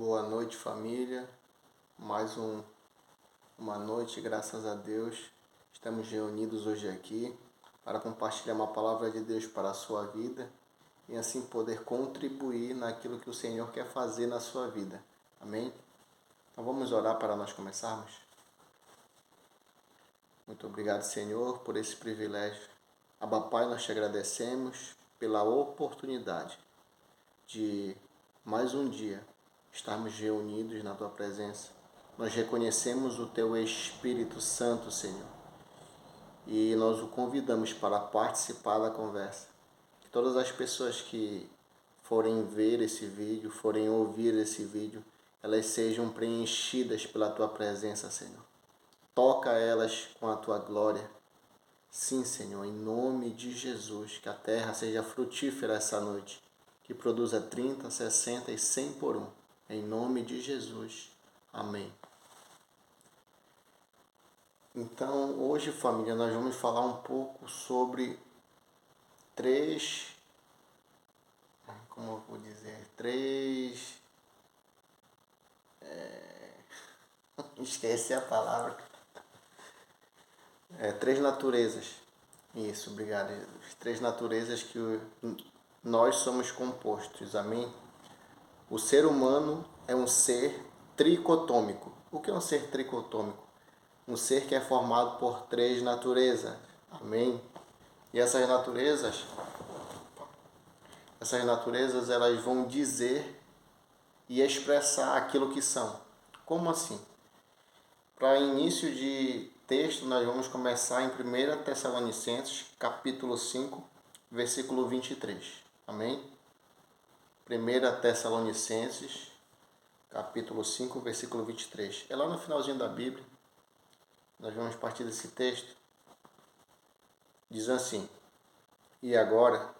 Boa noite, família. Uma noite, graças a Deus. Estamos reunidos hoje aqui para compartilhar uma palavra de Deus para a sua vida e assim poder contribuir naquilo que o Senhor quer fazer na sua vida. Amém? Então vamos orar para nós começarmos? Muito obrigado, Senhor, por esse privilégio. Abba Pai, nós te agradecemos pela oportunidade de mais um dia estarmos reunidos na Tua presença. Nós reconhecemos o Teu Espírito Santo, Senhor, e nós o convidamos para participar da conversa. Que todas as pessoas que forem ver esse vídeo, forem ouvir esse vídeo, elas sejam preenchidas pela Tua presença, Senhor. Toca elas com a Tua glória. Sim, Senhor, em nome de Jesus, que a terra seja frutífera essa noite, que produza 30, 60 e 100 por um. Em nome de Jesus. Amém. Então, hoje, família, nós vamos falar um pouco sobre esqueci a palavra. Três naturezas. Isso, obrigado, Jesus. Três naturezas que nós somos compostos, amém? O ser humano é um ser tricotômico. O que é um ser tricotômico? Um ser que é formado por três naturezas, amém? E essas naturezas elas vão dizer e expressar aquilo que são. Como assim? Para início de texto, nós vamos começar em 1 Tessalonicenses, capítulo 5, versículo 23. Amém? 1 Tessalonicenses, capítulo 5, versículo 23. É lá no finalzinho da Bíblia. Nós vamos partir desse texto. Diz assim: E agora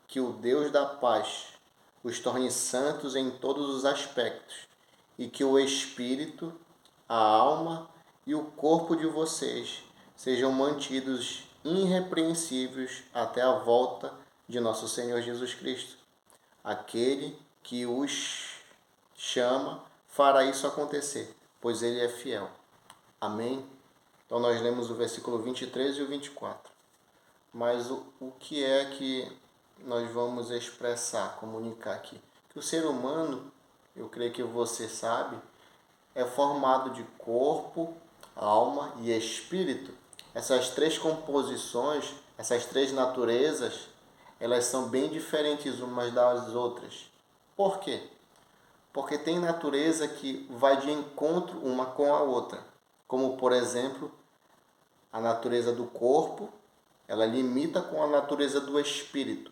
que o Deus da paz os torne santos em todos os aspectos, e que o espírito, a alma e o corpo de vocês sejam mantidos irrepreensíveis até a volta de nosso Senhor Jesus Cristo. Aquele que os chama fará isso acontecer, pois ele é fiel. Amém? Então nós lemos o versículo 23 e o 24. Mas o que é que nós vamos expressar, comunicar aqui? Que o ser humano, eu creio que você sabe, é formado de corpo, alma e espírito. Essas três composições, essas três naturezas, elas são bem diferentes umas das outras. Por quê? Porque tem natureza que vai de encontro uma com a outra. Como, por exemplo, a natureza do corpo, ela limita com a natureza do espírito.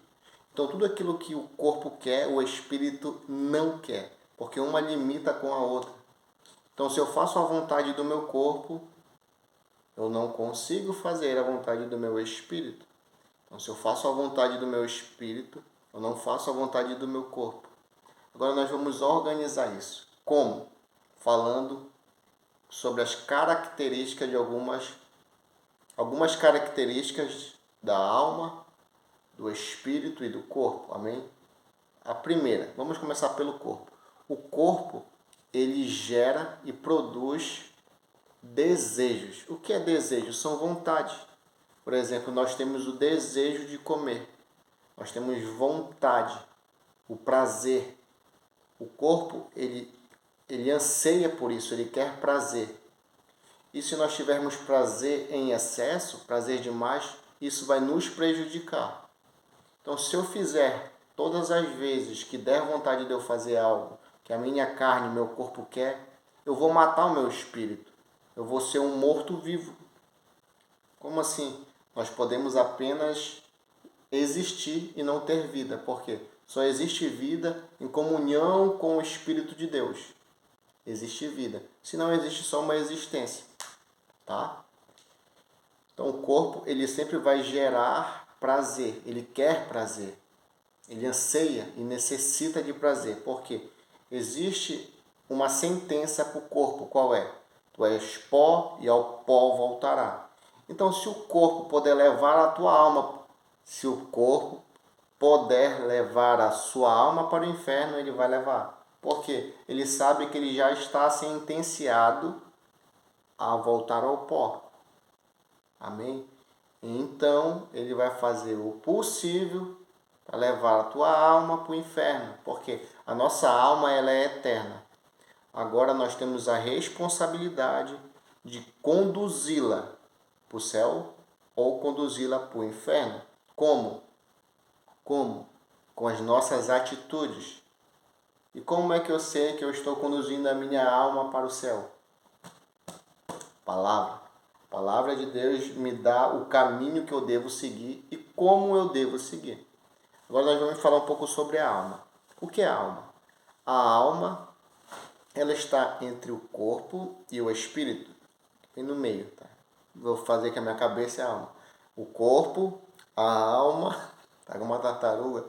Então, tudo aquilo que o corpo quer, o espírito não quer, porque uma limita com a outra. Então, se eu faço a vontade do meu corpo, eu não consigo fazer a vontade do meu espírito. Então, se eu faço a vontade do meu espírito, eu não faço a vontade do meu corpo. Agora, nós vamos organizar isso. Como? Falando sobre as características de algumas características da alma, do espírito e do corpo. Amém? A primeira, vamos começar pelo corpo. O corpo, ele gera e produz desejos. O que é desejo? São vontades. Por exemplo, nós temos o desejo de comer. Nós temos vontade, o prazer. O corpo, ele anseia por isso, ele quer prazer. E se nós tivermos prazer em excesso, prazer demais, isso vai nos prejudicar. Então, se eu fizer todas as vezes que der vontade de eu fazer algo que a minha carne, meu corpo quer, eu vou matar o meu espírito. Eu vou ser um morto-vivo. Como assim? Nós podemos apenas existir e não ter vida. Por quê? Só existe vida em comunhão com o Espírito de Deus. Existe vida. Se não existe só uma existência. Tá? Então o corpo, ele sempre vai gerar prazer, ele quer prazer, ele anseia e necessita de prazer, porque existe uma sentença para o corpo, qual é? Tu és pó e ao pó voltará. Então, se o corpo puder levar a tua alma, se o corpo puder levar a sua alma para o inferno, ele vai levar. Porque ele sabe que ele já está sentenciado a voltar ao pó. Amém? Então, ele vai fazer o possível para levar a tua alma para o inferno. Porque a nossa alma ela é eterna. Agora nós temos a responsabilidade de conduzi-la para o céu ou conduzi-la para o inferno. Como? Como? Com as nossas atitudes. E como é que eu sei que eu estou conduzindo a minha alma para o céu? Palavra. A palavra de Deus me dá o caminho que eu devo seguir e como eu devo seguir. Agora nós vamos falar um pouco sobre a alma. O que é a alma? A alma, ela está entre o corpo e o espírito. Bem no meio, tá? Vou fazer que a minha cabeça é a alma. O corpo, a alma, tá como uma tartaruga.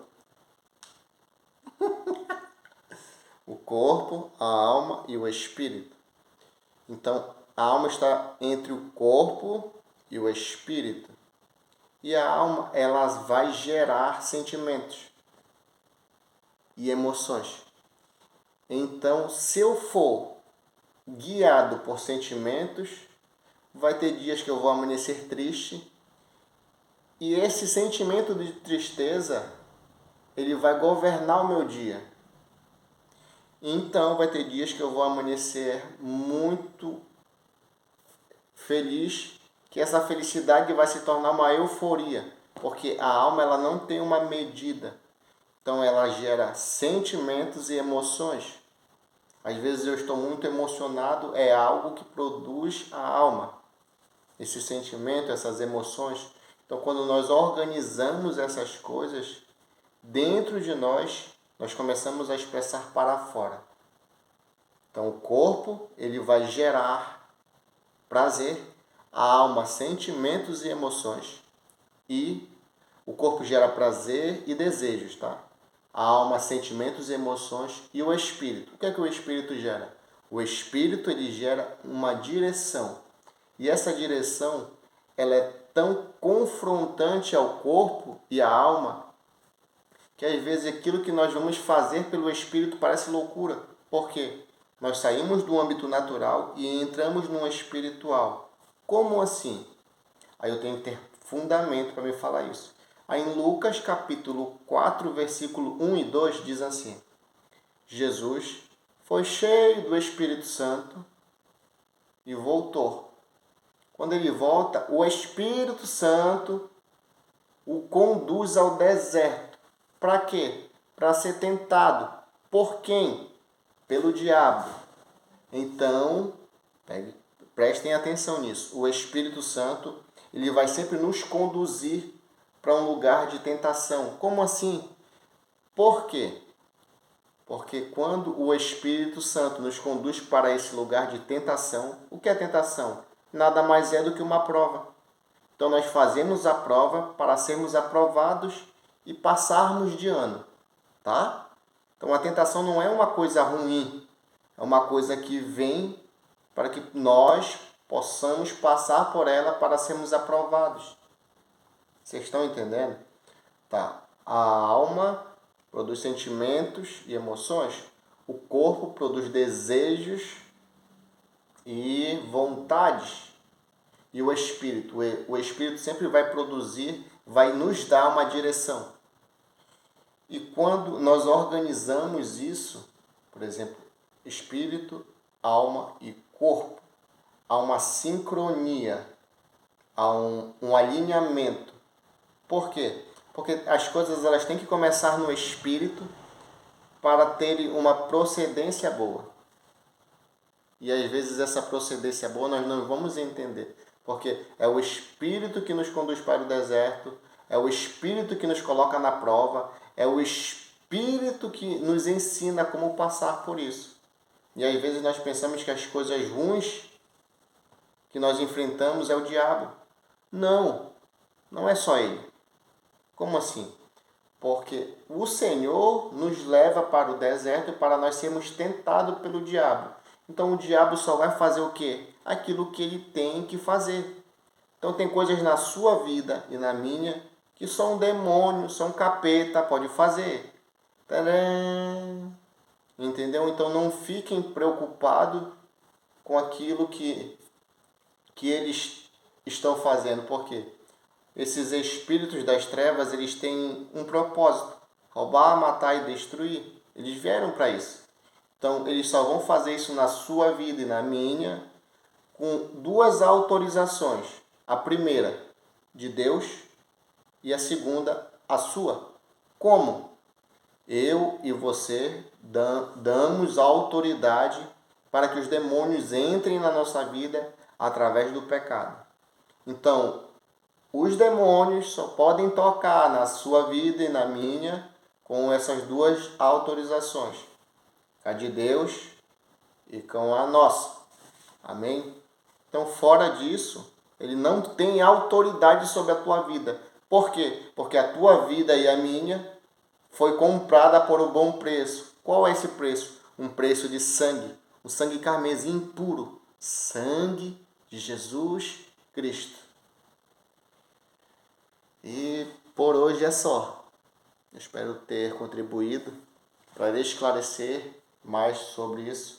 O corpo, a alma e o espírito. Então, a alma está entre o corpo e o espírito. E a alma, ela vai gerar sentimentos e emoções. Então, se eu for guiado por sentimentos, vai ter dias que eu vou amanhecer triste. E esse sentimento de tristeza, ele vai governar o meu dia. Então, vai ter dias que eu vou amanhecer muito feliz, que essa felicidade vai se tornar uma euforia, porque a alma ela não tem uma medida. Então, ela gera sentimentos e emoções. Às vezes eu estou muito emocionado, é algo que produz a alma. Esse sentimento, essas emoções. Então, quando nós organizamos essas coisas, dentro de nós começamos a expressar para fora. Então, o corpo, ele vai gerar prazer, a alma, sentimentos e emoções. E o corpo gera prazer e desejos, tá? A alma, sentimentos e emoções. E o espírito. O que é que o espírito gera? O espírito, ele gera uma direção. E essa direção, ela é tão confrontante ao corpo e à alma, que às vezes aquilo que nós vamos fazer pelo espírito parece loucura. Por quê? Nós saímos do âmbito natural e entramos no espiritual. Como assim? Aí eu tenho que ter fundamento para me falar isso. Aí em Lucas capítulo 4, versículo 1 e 2 diz assim: Jesus foi cheio do Espírito Santo e voltou. Quando ele volta, o Espírito Santo o conduz ao deserto. Para quê? Para ser tentado. Por quem? Pelo diabo. Então, prestem atenção nisso. O Espírito Santo, ele vai sempre nos conduzir para um lugar de tentação. Como assim? Por quê? Porque quando o Espírito Santo nos conduz para esse lugar de tentação, o que é tentação? Nada mais é do que uma prova. Então nós fazemos a prova para sermos aprovados e passarmos de ano, tá? Então a tentação não é uma coisa ruim, é uma coisa que vem para que nós possamos passar por ela para sermos aprovados. Vocês estão entendendo? Tá. A alma produz sentimentos e emoções. O corpo produz desejos e vontades. E o espírito sempre vai produzir, vai nos dar uma direção. E quando nós organizamos isso, por exemplo, espírito, alma e corpo, há uma sincronia, há um alinhamento. Por quê? Porque as coisas elas têm que começar no espírito para terem uma procedência boa. E às vezes essa procedência boa nós não vamos entender. Porque é o Espírito que nos conduz para o deserto, é o Espírito que nos coloca na prova, é o Espírito que nos ensina como passar por isso. E às vezes nós pensamos que as coisas ruins que nós enfrentamos é o diabo. Não, não é só ele. Como assim? Porque o Senhor nos leva para o deserto para nós sermos tentados pelo diabo. Então o diabo só vai fazer o quê? Aquilo que ele tem que fazer. Então tem coisas na sua vida e na minha que só um demônio, só um capeta pode fazer. Tadã! Entendeu? Então não fiquem preocupados com aquilo que eles estão fazendo, porque esses espíritos das trevas, eles têm um propósito: roubar, matar e destruir. Eles vieram para isso. Então eles só vão fazer isso na sua vida e na minha com duas autorizações. A primeira, de Deus, e a segunda, a sua. Como? Eu e você damos autoridade para que os demônios entrem na nossa vida através do pecado. Então, os demônios só podem tocar na sua vida e na minha com essas duas autorizações: a de Deus e com a nossa. Amém? Então, fora disso, ele não tem autoridade sobre a tua vida. Por quê? Porque a tua vida e a minha foi comprada por um bom preço. Qual é esse preço? Um preço de sangue. O sangue carmesim puro. Sangue de Jesus Cristo. E por hoje é só. Eu espero ter contribuído para esclarecer mais sobre isso.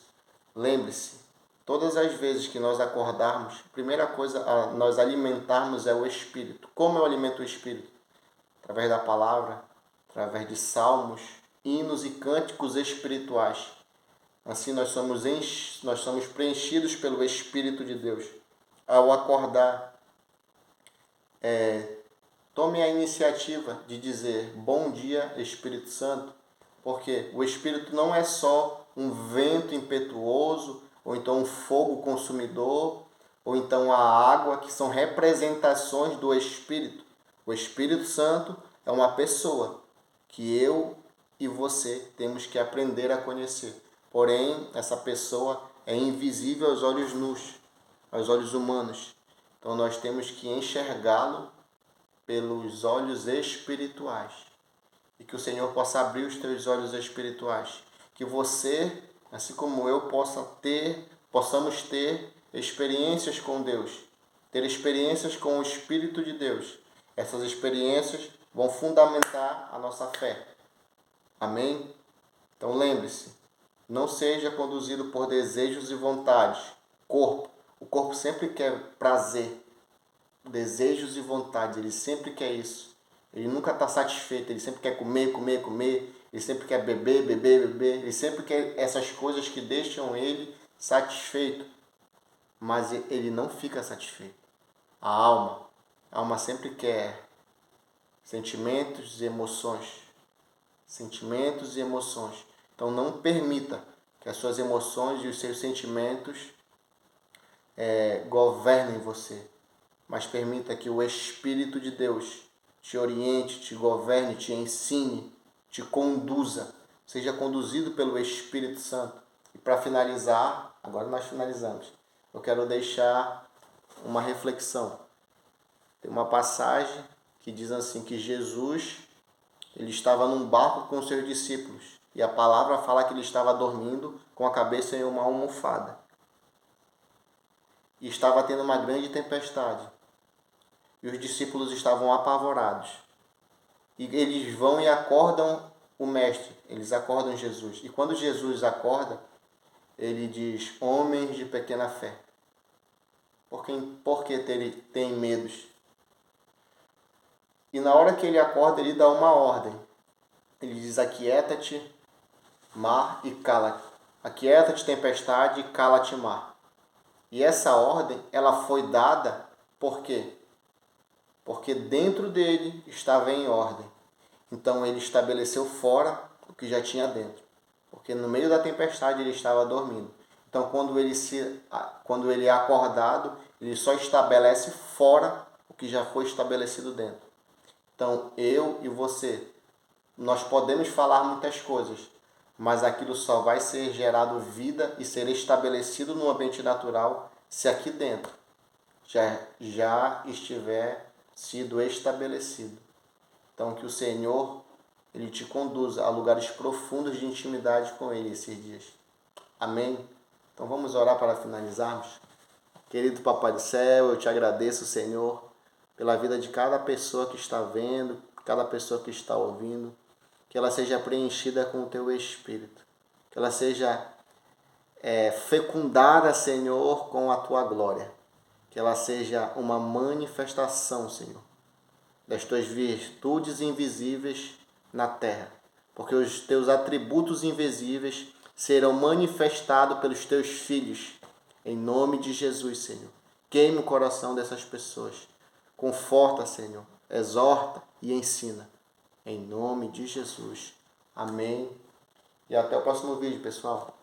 Lembre-se, todas as vezes que nós acordarmos, a primeira coisa a nós alimentarmos é o Espírito. Como eu alimento o Espírito? Através da palavra, através de salmos, hinos e cânticos espirituais. Assim nós somos preenchidos pelo Espírito de Deus. Ao acordar, tome a iniciativa de dizer: bom dia, Espírito Santo, porque o Espírito não é só um vento impetuoso, ou então um fogo consumidor, ou então a água, que são representações do Espírito. O Espírito Santo é uma pessoa que eu e você temos que aprender a conhecer. Porém, essa pessoa é invisível aos olhos nus, aos olhos humanos. Então nós temos que enxergá-lo pelos olhos espirituais. E que o Senhor possa abrir os teus olhos espirituais. Que você, assim como eu, possamos ter experiências com Deus. Ter experiências com o Espírito de Deus. Essas experiências vão fundamentar a nossa fé. Amém? Então lembre-se, não seja conduzido por desejos e vontades. O corpo sempre quer prazer, desejos e vontades, ele sempre quer isso. Ele nunca está satisfeito, ele sempre quer comer, comer, comer, ele sempre quer beber, beber, beber, ele sempre quer essas coisas que deixam ele satisfeito. Mas ele não fica satisfeito. A alma sempre quer sentimentos e emoções. Sentimentos e emoções. Então não permita que as suas emoções e os seus sentimentos governem você. Mas permita que o Espírito de Deus te oriente, te governe, te ensine, te conduza. Seja conduzido pelo Espírito Santo. E para finalizar, agora nós finalizamos, eu quero deixar uma reflexão. Tem uma passagem que diz assim, que Jesus, ele estava num barco com seus discípulos. E a palavra fala que ele estava dormindo com a cabeça em uma almofada. E estava tendo uma grande tempestade. E os discípulos estavam apavorados. E eles vão e acordam o mestre. Eles acordam Jesus. E quando Jesus acorda, ele diz: homens de pequena fé, por que tem medos? E na hora que ele acorda, ele dá uma ordem. Ele diz: aquieta-te, mar, e cala-te. Aquieta-te, tempestade, e cala-te, mar. E essa ordem, ela foi dada por quê? Porque dentro dele estava em ordem. Então ele estabeleceu fora o que já tinha dentro. Porque no meio da tempestade ele estava dormindo. Então quando ele é acordado, ele só estabelece fora o que já foi estabelecido dentro. Então eu e você, nós podemos falar muitas coisas, mas aquilo só vai ser gerado vida e ser estabelecido no ambiente natural se aqui dentro já estiver sido estabelecido. Então que o Senhor, ele te conduza a lugares profundos de intimidade com ele esses dias. Amém? Então vamos orar para finalizarmos. Querido Papai do Céu, eu te agradeço, Senhor, pela vida de cada pessoa que está vendo, cada pessoa que está ouvindo, que ela seja preenchida com o Teu Espírito, que ela seja fecundada, Senhor, com a Tua glória, que ela seja uma manifestação, Senhor, das Tuas virtudes invisíveis na terra, porque os Teus atributos invisíveis serão manifestados pelos Teus filhos, em nome de Jesus, Senhor. Queima o coração dessas pessoas, conforta, Senhor, exorta e ensina, em nome de Jesus. Amém. E até o próximo vídeo, pessoal.